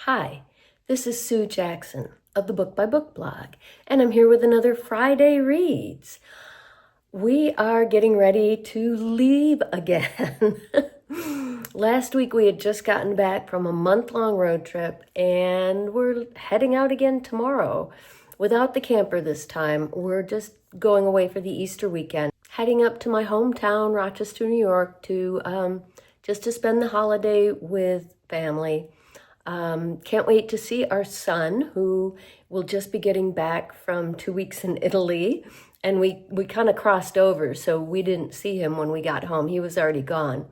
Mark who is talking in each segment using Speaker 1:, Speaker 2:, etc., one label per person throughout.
Speaker 1: Hi, this is Sue Jackson of the Book by Book blog, and I'm here with another Friday Reads. We are getting ready to leave again. Last week we had just gotten back from a month-long road trip, and we're heading out again tomorrow. Without the camper this time, we're just going away for the Easter weekend, heading up to my hometown, Rochester, New York, just to spend the holiday with family. Can't wait to see our son, who will just be getting back from 2 weeks in Italy. And we kind of crossed over, so we didn't see him when we got home. He was already gone.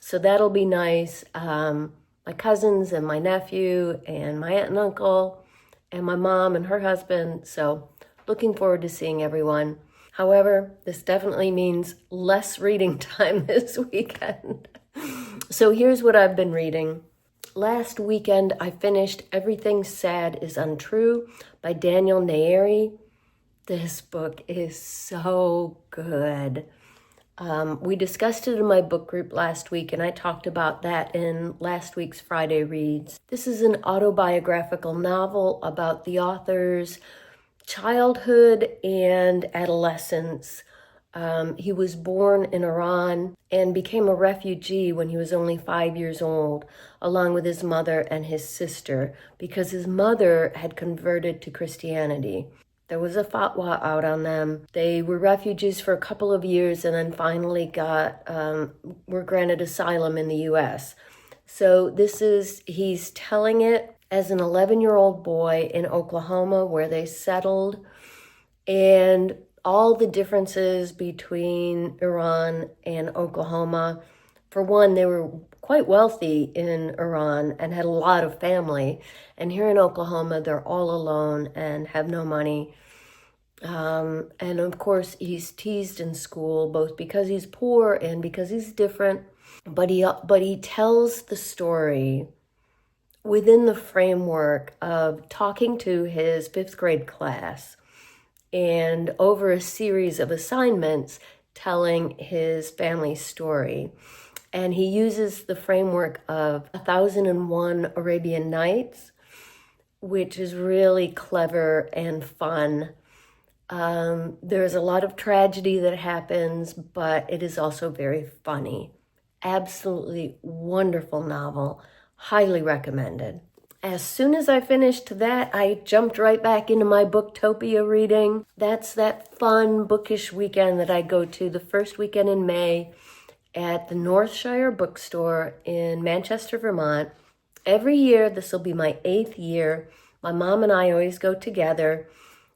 Speaker 1: So that'll be nice. My cousins and my nephew and my aunt and uncle and my mom and her husband. So looking forward to seeing everyone. However, this definitely means less reading time this weekend. So here's what I've been reading. Last weekend, I finished Everything Sad is Untrue by Daniel Nayeri. This book is so good. We discussed it in my book group last week, and I talked about that in last week's Friday Reads. This is an autobiographical novel about the author's childhood and adolescence. He was born in Iran and became a refugee when he was only 5 years old, along with his mother and his sister, because his mother had converted to Christianity. There was a fatwa out on them. They were refugees for a couple of years and then finally were granted asylum in the U.S. So he's telling it as an 11-year-old boy in Oklahoma where they settled, and all the differences between Iran and Oklahoma. For one, they were quite wealthy in Iran and had a lot of family. And here in Oklahoma, they're all alone and have no money. And of course, he's teased in school, both because he's poor and because he's different. But he tells the story within the framework of talking to his 5th grade class, and over a series of assignments telling his family story. And he uses the framework of 1001 Arabian Nights, which is really clever and fun. There's a lot of tragedy that happens, but it is also very funny. Absolutely wonderful novel. Highly recommended. As soon as I finished that, I jumped right back into my Booktopia reading. That's that fun bookish weekend that I go to the first weekend in May at the Northshire Bookstore in Manchester, Vermont. Every year, this will be my 8th year. My mom and I always go together.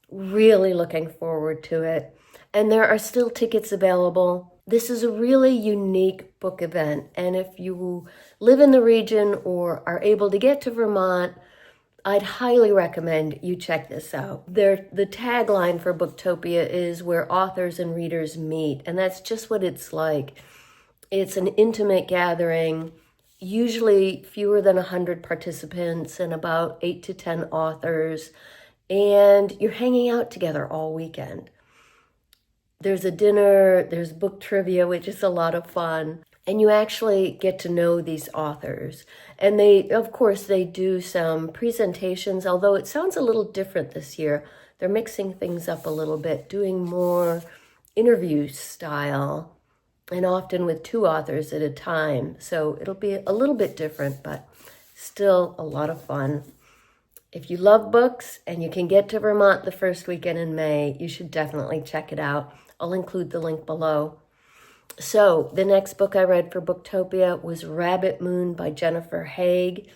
Speaker 1: Really looking forward to it. And there are still tickets available. This is a really unique book event, and if you live in the region or are able to get to Vermont, I'd highly recommend you check this out. The tagline for Booktopia is where authors and readers meet, and that's just what it's like. It's an intimate gathering, usually fewer than 100 participants and about 8 to 10 authors, and you're hanging out together all weekend. There's a dinner, there's book trivia, which is a lot of fun, and you actually get to know these authors. And of course, they do some presentations, although it sounds a little different this year. They're mixing things up a little bit, doing more interview style, and often with 2 authors at a time. So it'll be a little bit different, but still a lot of fun. If you love books and you can get to Vermont the first weekend in May, you should definitely check it out. I'll include the link below. So the next book I read for Booktopia was Rabbit Moon by Jennifer Haig.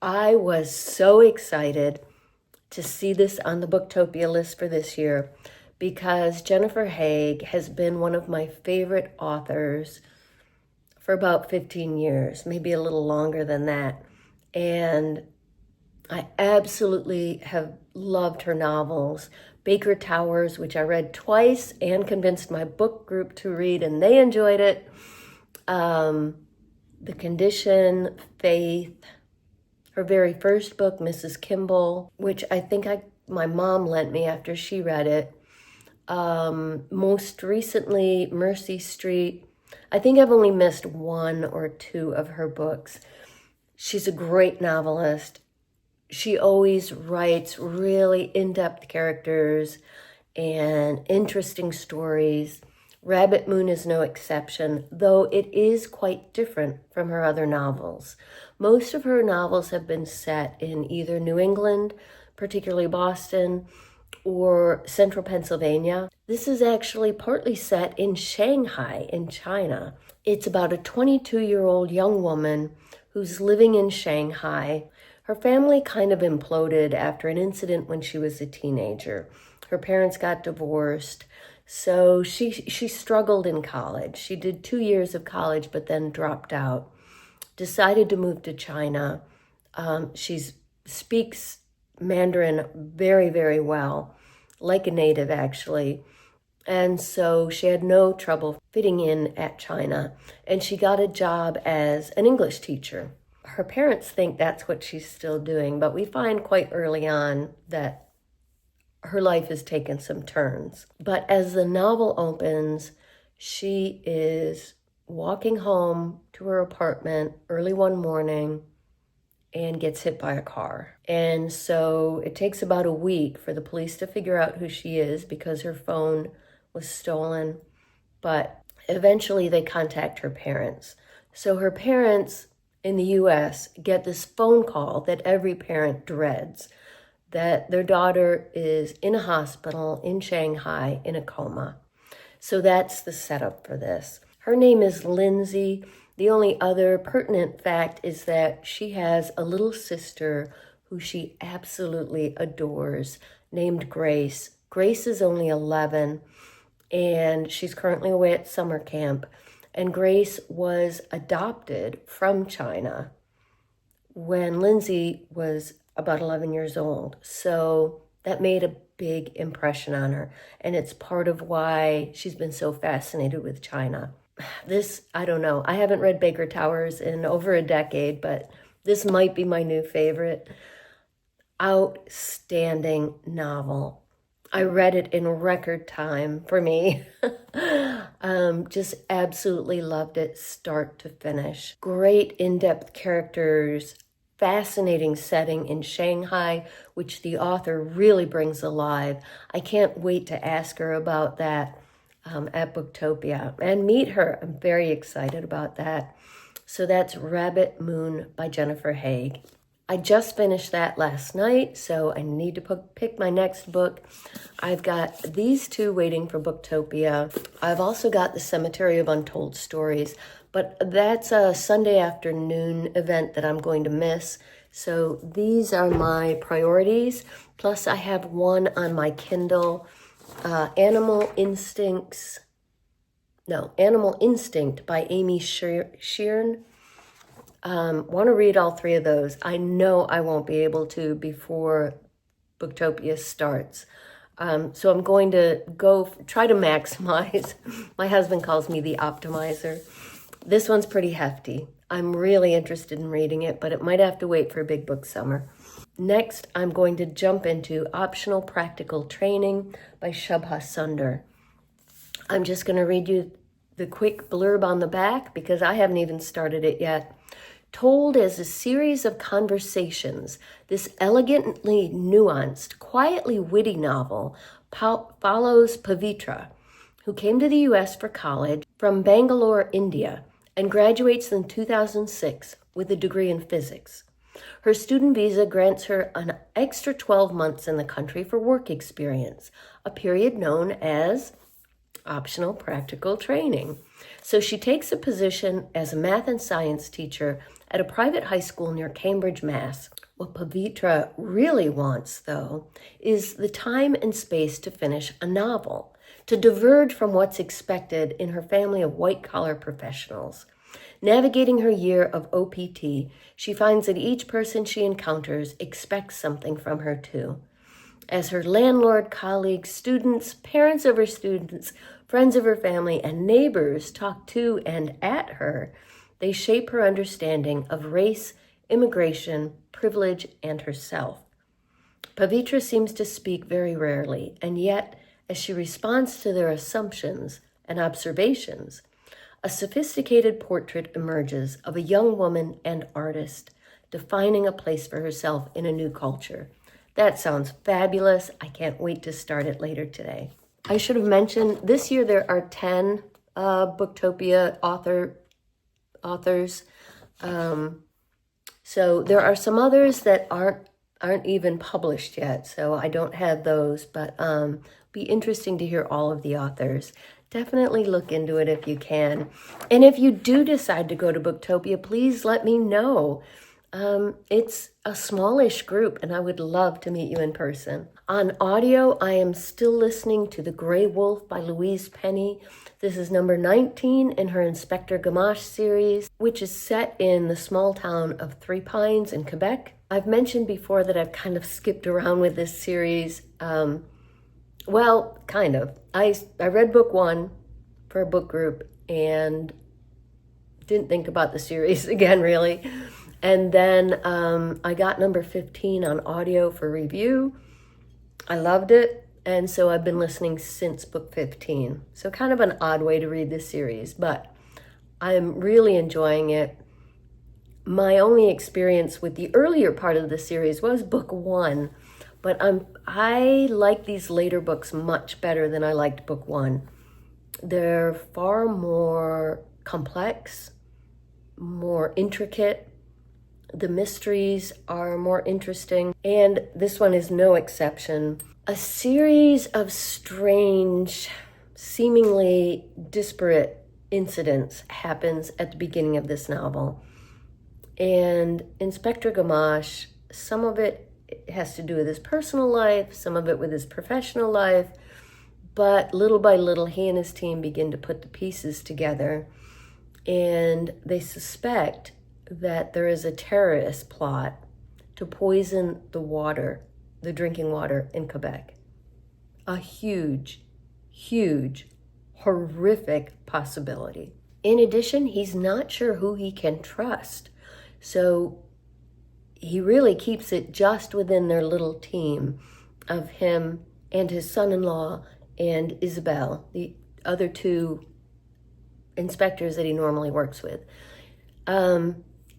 Speaker 1: I was so excited to see this on the Booktopia list for this year because Jennifer Haig has been one of my favorite authors for about 15 years, maybe a little longer than that. And I absolutely have loved her novels. Baker Towers, which I read twice and convinced my book group to read, and they enjoyed it. The Condition, Faith, her very first book, Mrs. Kimball, which I think my mom lent me after she read it. Most recently, Mercy Street. I think I've only missed 1 or 2 of her books. She's a great novelist. she always writes really in-depth characters and interesting stories. Rabbit Moon is no exception, though it is quite different from her other novels. Most of her novels have been set in either New England, particularly Boston, or central Pennsylvania. This is actually partly set in Shanghai, in China. It's about a 22-year-old young woman who's living in Shanghai. Her family kind of imploded after an incident when she was a teenager. Her parents got divorced, so she struggled in college. She did 2 years of college, but then dropped out. Decided to move to China. She speaks Mandarin very, very well, like a native actually. And so she had no trouble fitting in at China, and she got a job as an English teacher. Her parents think that's what she's still doing, but we find quite early on that her life has taken some turns. But as the novel opens, she is walking home to her apartment early one morning and gets hit by a car. And so it takes about a week for the police to figure out who she is because her phone was stolen. But eventually they contact her parents. So her parents in the US get this phone call that every parent dreads, that their daughter is in a hospital in Shanghai in a coma. So that's the setup for this. Her name is Lindsay. The only other pertinent fact is that she has a little sister who she absolutely adores, named Grace. Grace is only 11, and she's currently away at summer camp. And Grace was adopted from China when Lindsay was about 11 years old. So that made a big impression on her. And it's part of why she's been so fascinated with China. This, I don't know. I haven't read Baker Towers in over a decade, but this might be my new favorite. Outstanding novel. I read it in record time for me. Just absolutely loved it start to finish. Great in-depth characters, fascinating setting in Shanghai, which the author really brings alive. I can't wait to ask her about that at Booktopia and meet her. I'm very excited about that. So that's Rabbit Moon by Jennifer Haig. I just finished that last night, so I need to pick my next book. I've got these two waiting for Booktopia. I've also got The Cemetery of Untold Stories, but that's a Sunday afternoon event that I'm going to miss. So these are my priorities. Plus I have one on my Kindle, Animal Instinct by Amy Sheeran. Want to read all three of those. I know I won't be able to before Booktopia starts. So I'm going to try to maximize. My husband calls me the optimizer. This one's pretty hefty. I'm really interested in reading it, but it might have to wait for Big Book Summer. Next, I'm going to jump into Optional Practical Training by Shubha Sundar. I'm just going to read you the quick blurb on the back because I haven't even started it yet. Told as a series of conversations, this elegantly nuanced, quietly witty novel follows Pavitra, who came to the U.S. for college from Bangalore, India, and graduates in 2006 with a degree in physics. Her student visa grants her an extra 12 months in the country for work experience, a period known as optional practical training. So she takes a position as a math and science teacher at a private high school near Cambridge, Mass. What Pavitra really wants, though, is the time and space to finish a novel, to diverge from what's expected in her family of white-collar professionals. Navigating her year of OPT, she finds that each person she encounters expects something from her too. As her landlord, colleagues, students, parents of her students, friends of her family, and neighbors talk to and at her, they shape her understanding of race, immigration, privilege, and herself. Pavitra seems to speak very rarely, and yet, as she responds to their assumptions and observations, a sophisticated portrait emerges of a young woman and artist, defining a place for herself in a new culture. That sounds fabulous. I can't wait to start it later today. I should have mentioned this year there are 10 Booktopia authors. So there are some others that aren't even published yet, so I don't have those, but be interesting to hear all of the authors. Definitely look into it if you can. And if you do decide to go to Booktopia, please let me know. It's a smallish group, and I would love to meet you in person. On audio, I am still listening to The Gray Wolf by Louise Penny. This is number 19 in her Inspector Gamache series, which is set in the small town of Three Pines in Quebec. I've mentioned before that I've kind of skipped around with this series. Well, kind of. I read book 1 for a book group and didn't think about the series again, really. And then I got number 15 on audio for review. I loved it. And so I've been listening since book 15. So kind of an odd way to read this series, but I'm really enjoying it. My only experience with the earlier part of the series was book 1, but I like these later books much better than I liked book 1. They're far more complex, more intricate. The mysteries are more interesting, and this one is no exception. A series of strange, seemingly disparate incidents happens at the beginning of this novel. And Inspector Gamache, some of it has to do with his personal life, some of it with his professional life, but little by little, he and his team begin to put the pieces together, and they suspect that there is a terrorist plot to poison the water, the drinking water in Quebec. A huge, huge, horrific possibility. In addition, he's not sure who he can trust. So he really keeps it just within their little team of him and his son-in-law and Isabel, the other 2 inspectors that he normally works with.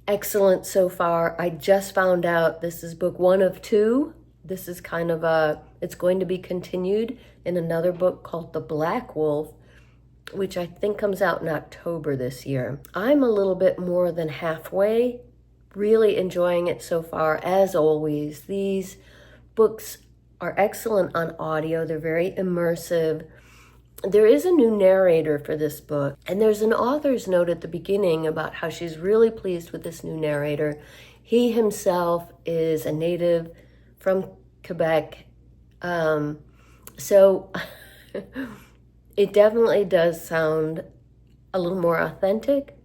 Speaker 1: Excellent so far. I just found out this is book 1 of 2. This is kind of it's going to be continued in another book called The Black Wolf, which I think comes out in October this year. I'm a little bit more than halfway, really enjoying it so far. As always, these books are excellent on audio. They're very immersive. There is a new narrator for this book, and there's an author's note at the beginning about how she's really pleased with this new narrator. He himself is a native from Quebec, so it definitely does sound a little more authentic.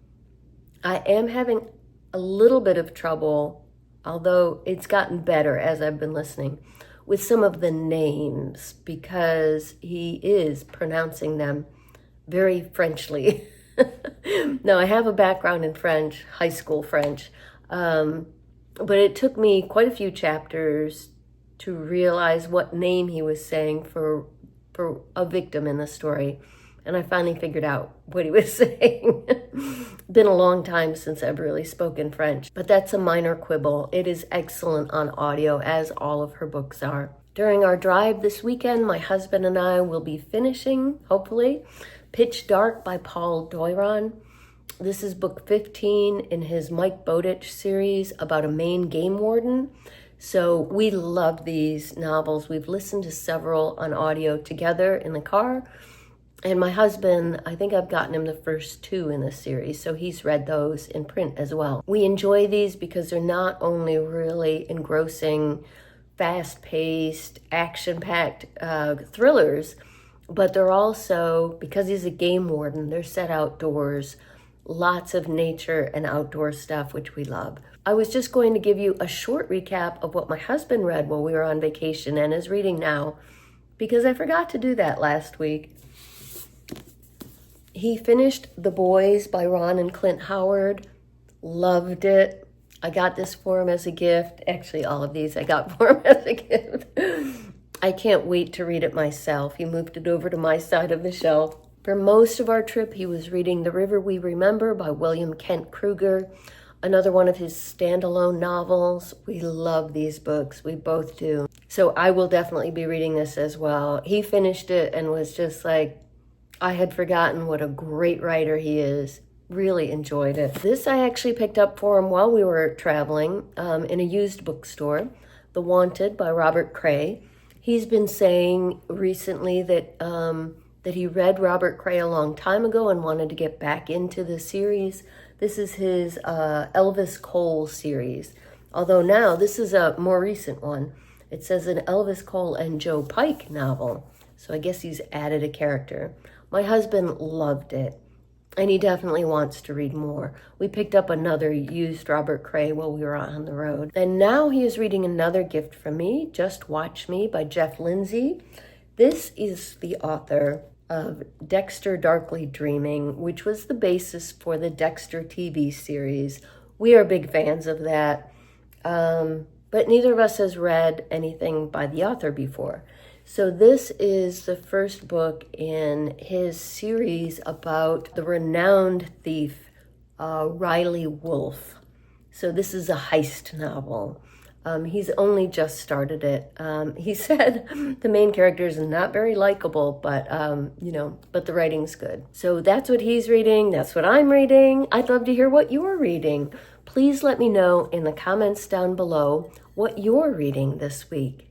Speaker 1: I am having a little bit of trouble, although it's gotten better as I've been listening, with some of the names, because he is pronouncing them very Frenchly. Now, I have a background in French, high school French, but it took me quite a few chapters to realize what name he was saying for a victim in the story. And I finally figured out what he was saying. Been a long time since I've really spoken French, but that's a minor quibble. It is excellent on audio, as all of her books are. During our drive this weekend, my husband and I will be finishing, hopefully, Pitch Dark by Paul Doiron. This is book 15 in his Mike Bowditch series about a Maine game warden. So we love these novels. We've listened to several on audio together in the car. And my husband, I think I've gotten him the first 2 in this series, so he's read those in print as well. We enjoy these because they're not only really engrossing, fast-paced, action-packed thrillers, but they're also, because he's a game warden, they're set outdoors, lots of nature and outdoor stuff, which we love. I was just going to give you a short recap of what my husband read while we were on vacation and is reading now, because I forgot to do that last week. He finished The Boys by Ron and Clint Howard. Loved it. I got this for him as a gift. Actually, all of these I got for him as a gift. I can't wait to read it myself. He moved it over to my side of the shelf. For most of our trip, he was reading The River We Remember by William Kent Kruger. another one of his standalone novels. We love these books. We both do. So I will definitely be reading this as well. He finished it and was just like, I had forgotten what a great writer he is. Really enjoyed it. This I actually picked up for him while we were traveling in a used bookstore, The Wanted by Robert Cray. He's been saying recently that that he read Robert Cray a long time ago and wanted to get back into the series. This is his Elvis Cole series, although now this is a more recent one. It says an Elvis Cole and Joe Pike novel, so I guess he's added a character. My husband loved it, and he definitely wants to read more. We picked up another used Robert Cray while we were on the road. And now he is reading another gift from me, Just Watch Me by Jeff Lindsay. This is the author of Dexter Darkly Dreaming, which was the basis for the Dexter TV series. We are big fans of that, but neither of us has read anything by the author before. So this is the first book in his series about the renowned thief, Riley Wolf. So this is a heist novel. He's only just started it. He said the main character is not very likable, but but the writing's good. So that's what he's reading. That's what I'm reading. I'd love to hear what you're reading. Please let me know in the comments down below what you're reading this week.